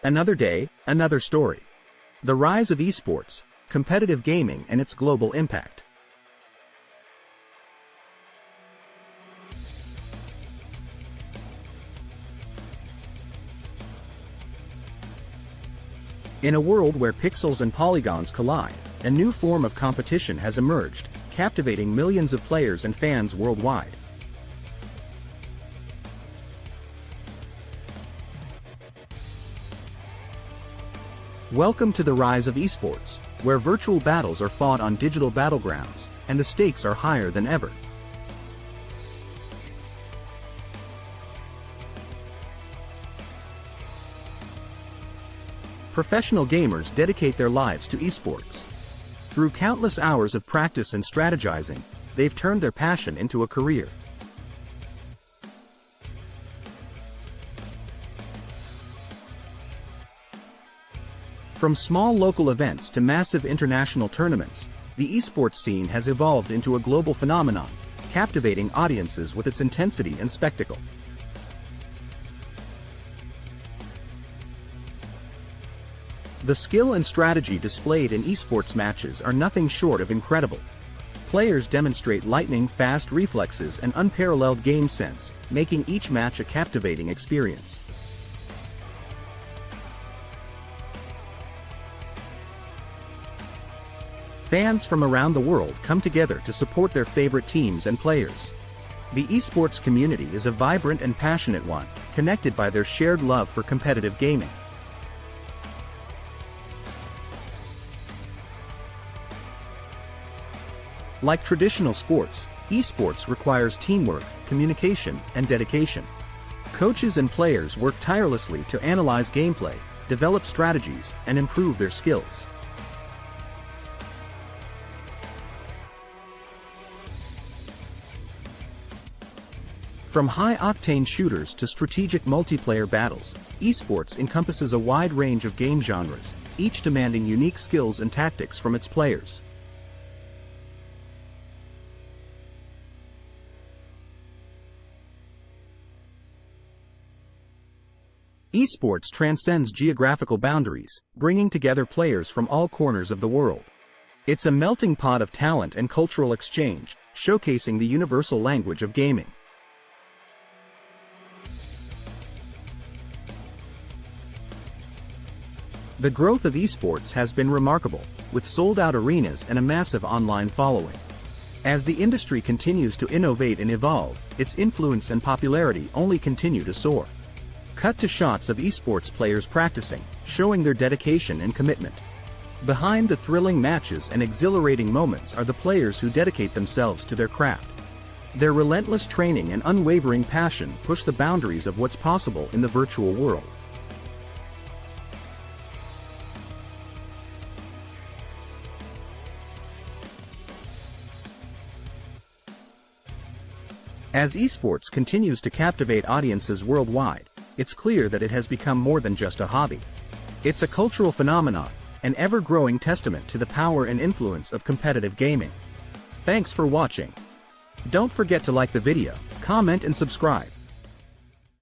Another day, another story. The rise of eSports, competitive gaming and its global impact. In a world where pixels and polygons collide, a new form of competition has emerged, captivating millions of players and fans worldwide. Welcome to the rise of eSports, where virtual battles are fought on digital battlegrounds, and the stakes are higher than ever. Professional gamers dedicate their lives to eSports. Through countless hours of practice and strategizing, they've turned their passion into a career. From small local events to massive international tournaments, the esports scene has evolved into a global phenomenon, captivating audiences with its intensity and spectacle. The skill and strategy displayed in esports matches are nothing short of incredible. Players demonstrate lightning-fast reflexes and unparalleled game sense, making each match a captivating experience. Fans from around the world come together to support their favorite teams and players. The esports community is a vibrant and passionate one, connected by their shared love for competitive gaming. Like traditional sports, esports requires teamwork, communication, and dedication. Coaches and players work tirelessly to analyze gameplay, develop strategies, and improve their skills. From high-octane shooters to strategic multiplayer battles, esports encompasses a wide range of game genres, each demanding unique skills and tactics from its players. Esports transcends geographical boundaries, bringing together players from all corners of the world. It's a melting pot of talent and cultural exchange, showcasing the universal language of gaming. The growth of esports has been remarkable, with sold-out arenas and a massive online following. As the industry continues to innovate and evolve, its influence and popularity only continue to soar. Cut to shots of esports players practicing, showing their dedication and commitment. Behind the thrilling matches and exhilarating moments are the players who dedicate themselves to their craft. Their relentless training and unwavering passion push the boundaries of what's possible in the virtual world. As esports continues to captivate audiences worldwide, it's clear that it has become more than just a hobby. It's a cultural phenomenon, an ever-growing testament to the power and influence of competitive gaming. Thanks for watching. Don't forget to like the video, comment and subscribe.